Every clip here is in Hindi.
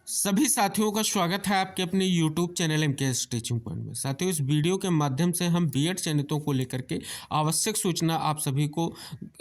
सभी साथियों का स्वागत है आपके अपने YouTube channel MKS teaching point में। साथियों, इस वीडियो के माध्यम से हम बीएड चयनितों को लेकर के आवश्यक सूचना आप सभी को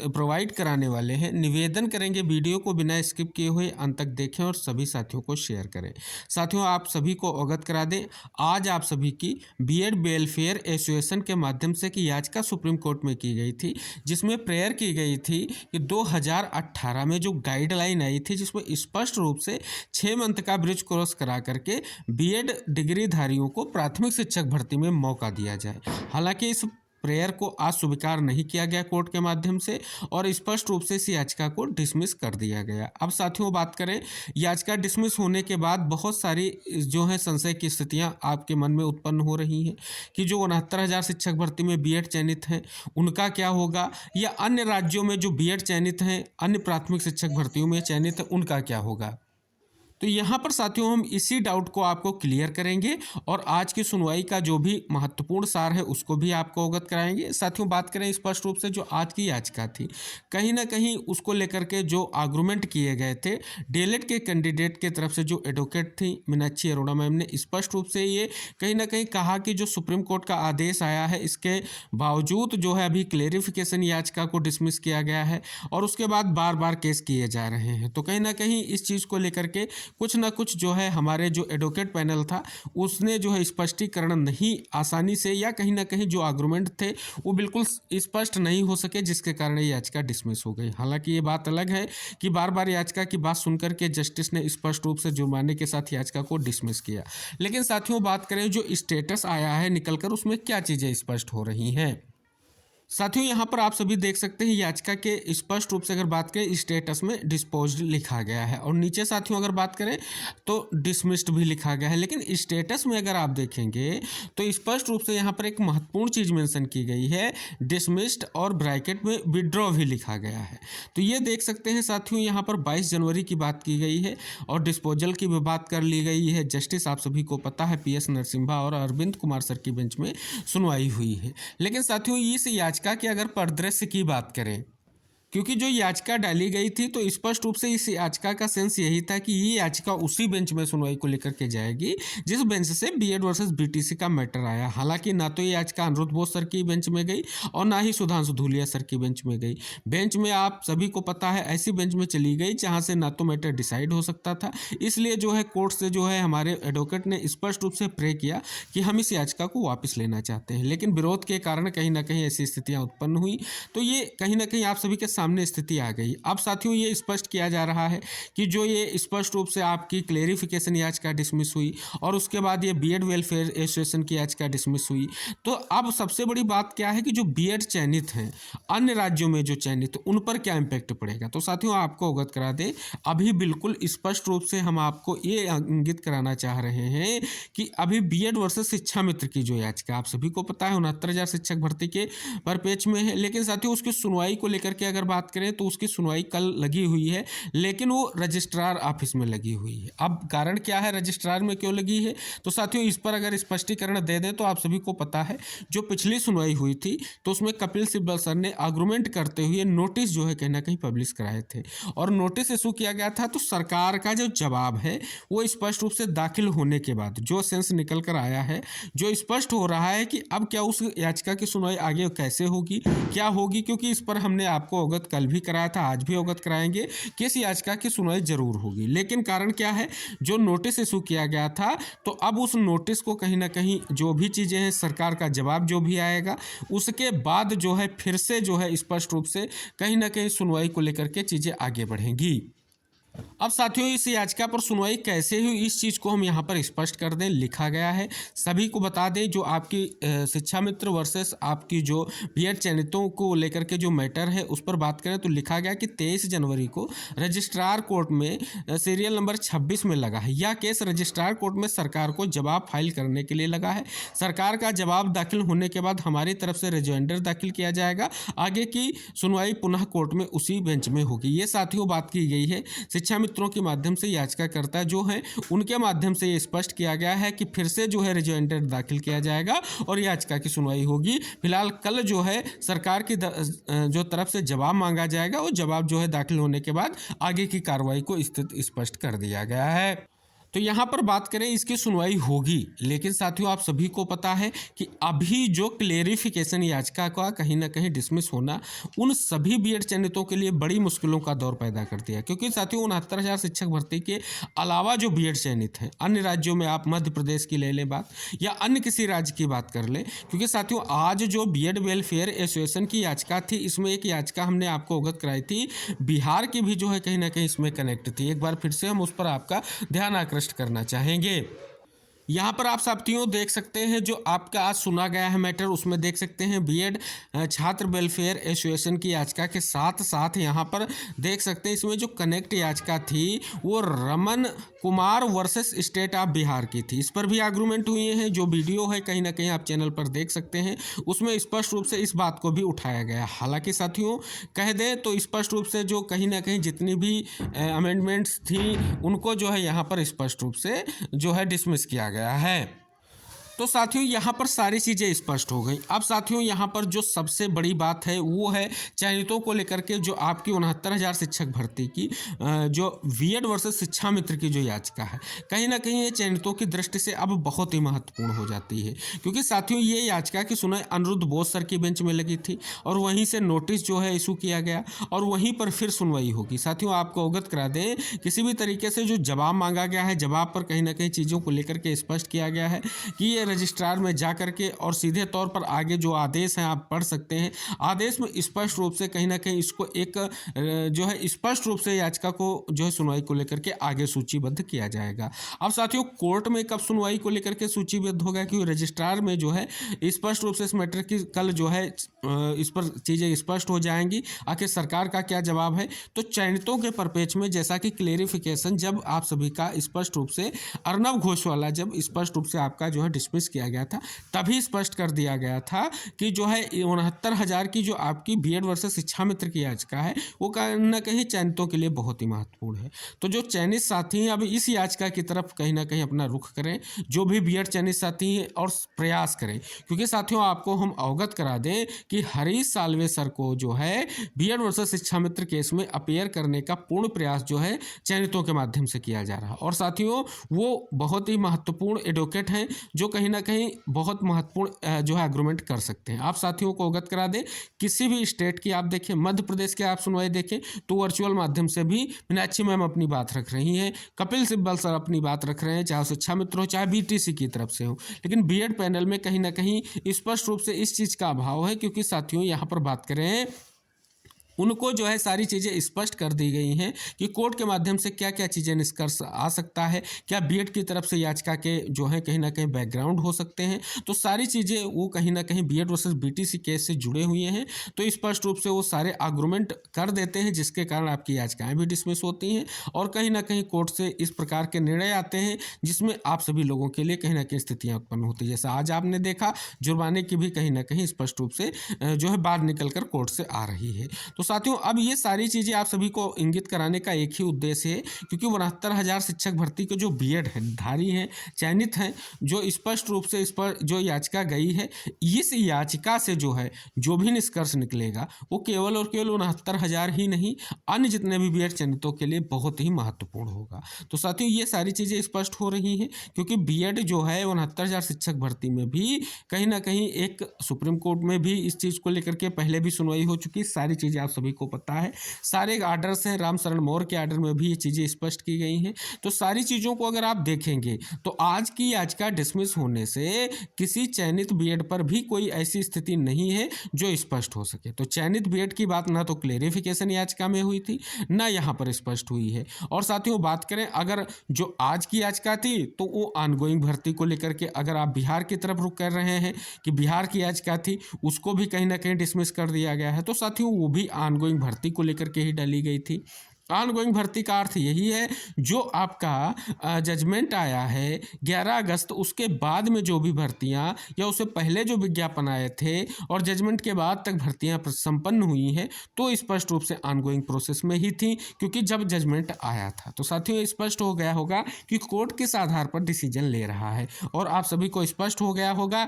प्रोवाइड कराने वाले हैं। निवेदन करेंगे वीडियो को बिना स्किप किए हुए अंत तक देखें और सभी साथियों को शेयर करें। साथियों, आप सभी को अवगत करा दें, आज आप सभी की बीएड वेलफेयर एसोसिएशन के माध्यम से की याचिका सुप्रीम कोर्ट में की गई थी, जिसमें प्रेयर की गई थी कि 2018 में जो गाइडलाइन आई थी, जिसमें स्पष्ट रूप से 6 मंथ का ब्रिज क्रॉस करा करके बीएड डिग्रीधारियों को प्राथमिक शिक्षक भर्ती में मौका दिया जाए। हालांकि इस प्रेयर को आज स्वीकार नहीं किया गया कोर्ट के माध्यम से और स्पष्ट रूप से इस याचिका को डिसमिस कर दिया गया। अब साथियों, बात करें याचिका डिसमिस होने के बाद बहुत सारी जो है संशय की स्थितियां आपके मन में उत्पन्न हो रही हैं कि जो 69,000 शिक्षक भर्ती में बीएड चयनित हैं उनका क्या होगा, या अन्य राज्यों में जो बीएड चयनित हैं, अन्य प्राथमिक शिक्षक भर्तियों में चयनित हैं, उनका क्या होगा। तो यहाँ पर साथियों हम इसी डाउट को आपको क्लियर करेंगे और आज की सुनवाई का जो भी महत्वपूर्ण सार है उसको भी आपको अवगत कराएंगे। साथियों, बात करें स्पष्ट रूप से जो आज की याचिका थी, कहीं ना कहीं उसको लेकर के जो आर्गूमेंट किए गए थे डीएलएड के कैंडिडेट के तरफ से, जो एडवोकेट थी मीनाक्षी अरोड़ा मैम ने स्पष्ट रूप से ये कहीं ना कहीं कहा कि जो सुप्रीम कोर्ट का आदेश आया है, इसके बावजूद जो है अभी क्लेरिफिकेशन याचिका को डिसमिस किया गया है और उसके बाद बार बार केस किए जा रहे हैं। तो कहीं ना कहीं इस चीज़ को लेकर के कुछ ना कुछ जो है हमारे जो एडवोकेट पैनल था उसने जो है स्पष्टीकरण नहीं आसानी से, या कहीं ना कहीं जो आर्गुमेंट थे वो बिल्कुल स्पष्ट नहीं हो सके, जिसके कारण ये याचिका डिसमिस हो गई। हालांकि ये बात अलग है कि बार बार याचिका की बात सुनकर के जस्टिस ने स्पष्ट रूप से जुर्माने के साथ याचिका को डिसमिस किया। लेकिन साथियों, बात करें जो स्टेटस आया है निकलकर, उसमें क्या चीज़ें स्पष्ट हो रही हैं। साथियों, यहाँ पर आप सभी देख सकते हैं याचिका के स्पष्ट रूप से अगर बात करें स्टेटस में डिस्पोज्ड लिखा गया है और नीचे साथियों अगर बात करें तो डिसमिस्ड भी लिखा गया है। लेकिन स्टेटस में अगर आप देखेंगे तो स्पष्ट रूप से यहाँ पर एक महत्वपूर्ण चीज़ मेंशन की गई है, डिसमिस्ड और ब्रैकेट में विड्रॉ भी लिखा गया है। तो ये देख सकते हैं साथियों, यहाँ पर 22 जनवरी की बात की गई है और डिस्पोजल की भी बात कर ली गई है। जस्टिस आप सभी को पता है PS नरसिम्हा और अरविंद कुमार सर की बेंच में सुनवाई हुई है। लेकिन साथियों, इस याचिका की अगर परिदृश्य की बात करें, क्योंकि जो याचिका डाली गई थी तो स्पष्ट रूप से इस याचिका का सेंस यही था कि ये याचिका उसी बेंच में सुनवाई को लेकर के जाएगी जिस बेंच से बीएड वर्सेस बीटीसी का मैटर आया। हालांकि ना तो ये याचिका अनिरुद्ध बोस सर की बेंच में गई और ना ही सुधांशु धूलिया सर की बेंच में गई। बेंच में आप सभी को पता है ऐसी बेंच में चली गई जहाँ से ना तो मैटर डिसाइड हो सकता था। इसलिए जो है कोर्ट से जो है हमारे एडवोकेट ने स्पष्ट रूप से प्रे किया कि हम इस याचिका को वापस लेना चाहते हैं, लेकिन विरोध के कारण कहीं ना कहीं ऐसी स्थितियाँ उत्पन्न हुई। तो ये कहीं ना कहीं आप सभी के सामने स्थिति आ गई। अब साथियों, ये स्पष्ट किया जा रहा है कि जो ये स्पष्ट रूप से आपकी क्लेरिफिकेशन याचिका डिसमिस हुई और उसके बाद ये बीएड वेलफेयर एसोसिएशन की याचिका डिसमिस हुई, तो अब सबसे बड़ी बात क्या है कि जो बीएड चयनित हैं, अन्य राज्यों में जो चयनित, उन पर क्या इम्पैक्ट पड़ेगा। तो साथियों, आपको अवगत करा दें, अभी बिल्कुल स्पष्ट रूप से हम आपको ये इंगित कराना चाह रहे हैं कि अभी बीएड वर्सेस शिक्षा मित्र की जो याचिका आप सभी को पता है 69,000 शिक्षक भर्ती के परिपेक्ष में है। लेकिन साथियों, उसकी सुनवाई को लेकर के अगर बात करें तो उसकी सुनवाई कल लगी हुई है, लेकिन वो रजिस्ट्रार ऑफिस में लगी हुई है। अब कारण क्या है, रजिस्ट्रार में क्यों लगी है, तो साथियों इस पर अगर स्पष्टीकरण दे दें तो आप सभी को पता है जो पिछली सुनवाई हुई थी तो उसमें कपिल सिब्बल सर ने आर्गुमेंट करते हुए नोटिस जो है कहीं ना कहीं पब्लिश कराए थे और नोटिस इशू किया गया था। तो सरकार का जो जवाब है वो स्पष्ट रूप से दाखिल होने के बाद जो सेंस निकल कर आया है, जो स्पष्ट हो रहा है कि अब क्या उस याचिका की सुनवाई आगे कैसे होगी, क्या होगी, क्योंकि इस पर हमने आपको अवगत कल भी कराया था, आज भी अवगत कराएंगे कि इस याचिका की सुनवाई जरूर होगी। लेकिन कारण क्या है, जो नोटिस इशू किया गया था तो अब उस नोटिस को कहीं ना कहीं जो भी चीज़ें हैं, सरकार का जवाब जो भी आएगा उसके बाद जो है फिर से जो है स्पष्ट रूप से कहीं ना कहीं सुनवाई को लेकर के चीज़ें आगे बढ़ेंगी। अब साथियों, इस याचिका पर सुनवाई कैसे हुई इस चीज़ को हम यहाँ पर स्पष्ट कर दें, लिखा गया है। सभी को बता दें, जो आपकी शिक्षा मित्र वर्सेस आपकी जो बीएड चयनितों को लेकर के जो मैटर है उस पर बात करें तो लिखा गया कि 23 जनवरी को रजिस्ट्रार कोर्ट में सीरियल नंबर 26 में लगा है। यह केस रजिस्ट्रार कोर्ट में सरकार को जवाब फाइल करने के लिए लगा है। सरकार का जवाब दाखिल होने के बाद हमारी तरफ से रिजोइंडर दाखिल किया जाएगा। आगे की सुनवाई पुनः कोर्ट में उसी बेंच में होगी। ये साथियों बात की गई है शिक्षा मित्रों के माध्यम से। याचिकाकर्ता जो है उनके माध्यम से ये स्पष्ट किया गया है कि फिर से जो है रिजोइंडर दाखिल किया जाएगा और याचिका की सुनवाई होगी। फिलहाल कल जो है सरकार की जो तरफ से जवाब मांगा जाएगा, वो जवाब जो है दाखिल होने के बाद आगे की कार्रवाई को स्पष्ट कर दिया गया है। तो यहाँ पर बात करें इसकी सुनवाई होगी, लेकिन साथियों आप सभी को पता है कि अभी जो क्लेरिफिकेशन याचिका का कहीं ना कहीं डिसमिस होना उन सभी बीएड चयनितों के लिए बड़ी मुश्किलों का दौर पैदा कर दिया, क्योंकि साथियों 69,000 शिक्षक भर्ती के अलावा जो बीएड चयनित हैं अन्य राज्यों में, आप मध्य प्रदेश की ले लें बात या अन्य किसी राज्य की बात कर लें, क्योंकि साथियों आज जो बीएड वेलफेयर एसोसिएशन की याचिका थी, इसमें एक याचिका हमने आपको अवगत कराई थी, बिहार की भी जो है कहीं ना कहीं इसमें कनेक्ट थी। एक बार फिर से हम उस पर आपका ध्यान आकृष्ट करना चाहेंगे। यहाँ पर आप साथियों देख सकते हैं जो आपका आज सुना गया है मैटर, उसमें देख सकते हैं बीएड छात्र वेलफेयर एसोसिएशन की याचिका के साथ साथ यहाँ पर देख सकते हैं इसमें जो कनेक्ट याचिका थी वो Raman Kumar versus state of Bihar की थी। इस पर भी आर्गूमेंट हुए हैं, जो वीडियो है कहीं ना कहीं आप चैनल पर देख सकते हैं, उसमें स्पष्ट रूप से इस बात को भी उठाया गया। हालांकि साथियों कह दें तो स्पष्ट रूप से जो कहीं ना कहीं जितनी भी अमेंडमेंट्स थी उनको जो है यहाँ पर स्पष्ट रूप से जो है डिसमिस किया गया है। तो साथियों यहाँ पर सारी चीज़ें स्पष्ट हो गई। अब साथियों यहाँ पर जो सबसे बड़ी बात है वो है चयनितों को लेकर के जो आपकी 69,000 शिक्षक भर्ती की जो बीएड वर्सेस शिक्षा मित्र की जो याचिका है, कहीं ना कहीं ये चयनितों की दृष्टि से अब बहुत ही महत्वपूर्ण हो जाती है, क्योंकि साथियों ये याचिका की सुनवाई अनिरुद्ध बोस सर की बेंच में लगी थी और वहीं से नोटिस जो है इशू किया गया और वहीं पर फिर सुनवाई होगी। साथियों आपको अवगत करा दें, किसी भी तरीके से जो जवाब मांगा गया है, जवाब पर कहीं ना कहीं चीज़ों को लेकर के स्पष्ट किया गया है कि ये रजिस्ट्रार में जा करके और सीधे तौर पर आगे जो आदेश हैं आप पढ़ सकते हैं। आदेश में स्पष्ट रूप से कहीं ना कहीं इसको एक जो है स्पष्ट रूप से याचिका को जो है सुनवाई को लेकर के आगे सूचीबद्ध किया जाएगा। अब साथियों कोर्ट में कब सुनवाई को लेकर के सूचीबद्ध होगा, क्योंकि रजिस्ट्रार में जो है स्पष्ट रूप से इस मैटर की कल जो है इस पर चीज़ें स्पष्ट हो जाएंगी, आखिर सरकार का क्या जवाब है। तो चयनितों के परिपेक्ष में जैसा कि क्लेरिफिकेशन जब आप सभी का स्पष्ट रूप से अर्नब घोष वाला जब स्पष्ट रूप से आपका जो है डिसमिस किया गया था, तभी स्पष्ट कर दिया गया था कि जो है 69,000 की जो आपकी बीएड वर्सेस शिक्षा मित्र की याचिका है वो कहीं ना कहीं चयनितों के लिए बहुत ही महत्वपूर्ण है। तो जो चयनित साथी हैं अब इस याचिका की तरफ कहीं ना कहीं अपना रुख करें, जो भी बीएड चयनित साथी हैं, और प्रयास करें, क्योंकि साथियों आपको हम अवगत करा दें कि हरीश साल्वे सर को जो है बीएड वर्सेस शिक्षा मित्र केस में अपीयर करने का पूर्ण प्रयास जो है चयनितों के माध्यम से किया जा रहा है। और साथियों वो बहुत ही महत्वपूर्ण एडवोकेट हैं जो कहीं ना कहीं बहुत महत्वपूर्ण जो है एग्रीमेंट कर सकते हैं। आप साथियों को अवगत करा दें, किसी भी स्टेट की आप देखें, मध्य प्रदेश की आप सुनवाई देखें तो वर्चुअल माध्यम से भी मीनाक्षी मैम अपनी बात रख रही हैं, कपिल सिब्बल सर अपनी बात रख रहे हैं, चाहे शिक्षा मित्र हो चाहे बीटीसी की तरफ से हो, लेकिन बीएड पैनल में कहीं ना कहीं स्पष्ट रूप से इस चीज़ का अभाव है, क्योंकि साथियों यहाँ पर बात करें उनको जो है सारी चीज़ें स्पष्ट कर दी गई हैं कि कोर्ट के माध्यम से क्या क्या चीज़ें निष्कर्ष आ सकता है, क्या बीएड की तरफ से याचिका के जो है कहीं ना कहीं बैकग्राउंड हो सकते हैं। तो सारी चीज़ें वो कहीं ना कहीं बीएड वर्सेस बीटीसी केस से जुड़े हुए हैं, तो स्पष्ट रूप से वो सारे आर्गूमेंट कर देते हैं, जिसके कारण आपकी याचिकाएँ भी डिसमिस होती हैं और कहीं ना कहीं कोर्ट से इस प्रकार के निर्णय आते हैं जिसमें आप सभी लोगों के लिए कहीं ना कहीं स्थितियाँ उत्पन्न होती है। जैसा आज आपने देखा जुर्माने की भी कहीं ना कहीं स्पष्ट रूप से जो है बाहर निकल कर कोर्ट से आ रही है। तो साथियों अब ये सारी चीज़ें आप सभी को इंगित कराने का एक ही उद्देश्य है, क्योंकि 69,000 शिक्षक भर्ती के जो बीएड है धारी हैं, चयनित हैं, जो स्पष्ट रूप से इस पर जो याचिका गई है, इस याचिका से जो है जो भी निष्कर्ष निकलेगा वो केवल और केवल 69,000 ही नहीं, अन्य जितने भी बीएड चयनितों के लिए बहुत ही महत्वपूर्ण होगा। तो साथियों ये सारी चीज़ें स्पष्ट हो रही हैं, क्योंकि बीएड जो है 69,000 शिक्षक भर्ती में भी कहीं ना कहीं एक सुप्रीम कोर्ट में भी इस चीज़ को लेकर के पहले भी सुनवाई हो चुकी, सारी चीज़ें आप सभी को पता है, सारे आर्डर्स हैं, राम शरण मौर्य के आर्डर में भी ये चीज़ें स्पष्ट की गई हैं। तो सारी चीज़ों को अगर आप देखेंगे तो आज की याचिका डिसमिस होने से किसी चयनित बीएड पर भी कोई ऐसी स्थिति नहीं है जो स्पष्ट हो सके। तो चयनित बीएड की बात ना तो क्लेरिफिकेशन याचिका में हुई थी, ना यहाँ पर स्पष्ट हुई है। और साथियों बात करें अगर जो आज की याचिका थी तो वो ऑनगोइंग भर्ती को लेकर के, अगर आप बिहार की तरफ रुख कर रहे हैं कि बिहार की याचिका थी उसको भी कहीं ना कहीं डिसमिस कर दिया गया है, तो साथियों वो भी ऑनगोइंग भर्ती को लेकर के ही डाली गई थी। ऑनगोइंग भर्ती का अर्थ यही है जो आपका जजमेंट आया है 11 अगस्त, उसके बाद में जो भी भर्तियां या उससे पहले जो विज्ञापन आए थे और जजमेंट के बाद तक भर्तियां संपन्न हुई हैं, तो स्पष्ट रूप से ऑनगोइंग प्रोसेस में ही थी, क्योंकि जब जजमेंट आया था। तो साथियों स्पष्ट हो गया होगा कि कोर्ट किस आधार पर डिसीजन ले रहा है, और आप सभी को स्पष्ट हो गया होगा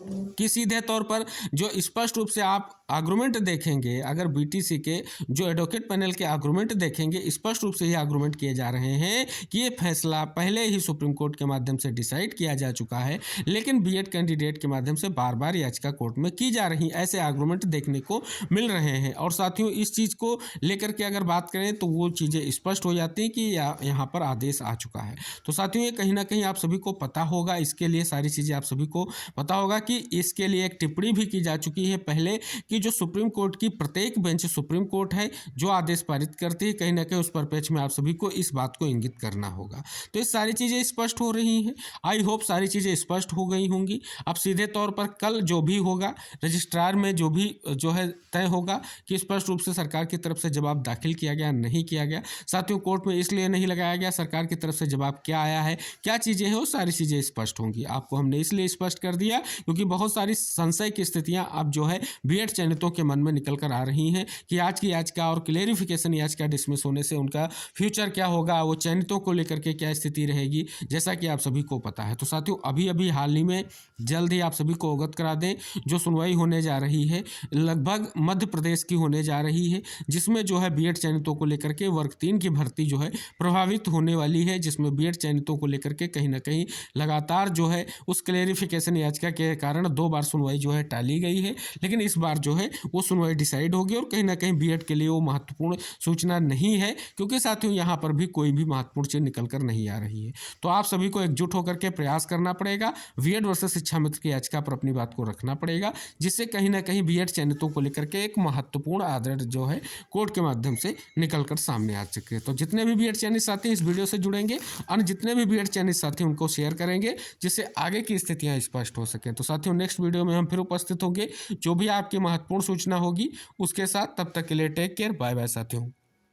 कि सीधे तौर पर जो स्पष्ट रूप से आप आर्गूमेंट देखेंगे, अगर बीटीसी के जो एडवोकेट पैनल के आर्गूमेंट देखेंगे, स्पष्ट रूप से ये आर्गूमेंट किए जा रहे हैं कि ये फैसला पहले ही सुप्रीम कोर्ट के माध्यम से डिसाइड किया जा चुका है, लेकिन बीएड कैंडिडेट के माध्यम से बार बार याचिका कोर्ट में की जा रही, ऐसे आर्गूमेंट देखने को मिल रहे हैं। और साथियों, इस चीज़ को लेकर के अगर बात करें तो वो चीज़ें स्पष्ट हो जाती हैं कि यहाँ पर आदेश आ चुका है। तो साथियों, ये कहीं ना कहीं आप सभी को पता होगा, इसके लिए सारी चीज़ें आप सभी को पता होगा कि इसके लिए एक टिप्पणी भी की जा चुकी है पहले कि जो सुप्रीम कोर्ट की प्रत्येक बेंच सुप्रीम कोर्ट है जो आदेश पारित करती है, कहीं ना कहीं उस परिप्रेक्ष्य में आप सभी को इस बात को इंगित करना होगा। तो ये सारी चीज़ें स्पष्ट हो रही हैं। आई होप सारी चीज़ें स्पष्ट हो गई होंगी। अब सीधे तौर पर कल जो भी होगा रजिस्ट्रार में जो भी जो है तय होगा कि स्पष्ट रूप से सरकार की तरफ से जवाब दाखिल किया गया नहीं किया गया। साथियों, कोर्ट में इसलिए नहीं लगाया गया, सरकार की तरफ से जवाब क्या आया है, क्या चीज़ें हैं, वो सारी चीज़ें स्पष्ट होंगी। आपको हमने इसलिए स्पष्ट कर दिया क्योंकि बहुत सारी संशय की स्थितियां अब जो है बीएड चयनितों के मन में निकल कर आ रही हैं कि आज की याचिका और क्लेरिफिकेशन याचिका डिसमिस होने से उनका फ्यूचर क्या होगा, वो चयनितों को लेकर के क्या स्थिति रहेगी, जैसा कि आप सभी को पता है। तो साथियों, अभी अभी हाल ही में जल्द ही आप सभी को अवगत करा दें, जो सुनवाई होने जा रही है लगभग मध्य प्रदेश की होने जा रही है, जिसमें जो है बीएड चयनितों को लेकर के वर्ग 3 की भर्ती जो है प्रभावित होने वाली है, जिसमें बीएड चयनितों को लेकर के कहीं ना कहीं लगातार जो है उस क्लेरिफिकेशन याचिका के कारण 2 बार सुनवाई जो है टाली गई है, लेकिन इस बार जो है वो सुनवाई डिसाइड होगी और कहीं ना कहीं बीएड के लिए वो महत्वपूर्ण सूचना नहीं है, क्योंकि साथियों यहाँ पर भी कोई भी महत्वपूर्ण चीज निकल कर नहीं आ रही है। तो आप सभी को एकजुट होकर के प्रयास करना पड़ेगा, बीएड वर्सेस शिक्षा मित्र की याचिका पर अपनी बात को रखना पड़ेगा, जिससे कहीं ना कहीं बीएड चयनितों को लेकर के एक महत्वपूर्ण आदेश जो है कोर्ट के माध्यम से निकल कर सामने आ सके। तो जितने भी बीएड चयनित साथी इस वीडियो से जुड़ेंगे, अन्य जितने भी बीएड चयनित साथी उनको शेयर करेंगे, जिससे आगे की स्थितियां स्पष्ट हो सके। तो साथियों, नेक्स्ट वीडियो में हम फिर उपस्थित होंगे जो भी आपकी महत्वपूर्ण सूचना होगी उसके साथ। तब तक के लिए टेक केयर, बाय बाय साथियों।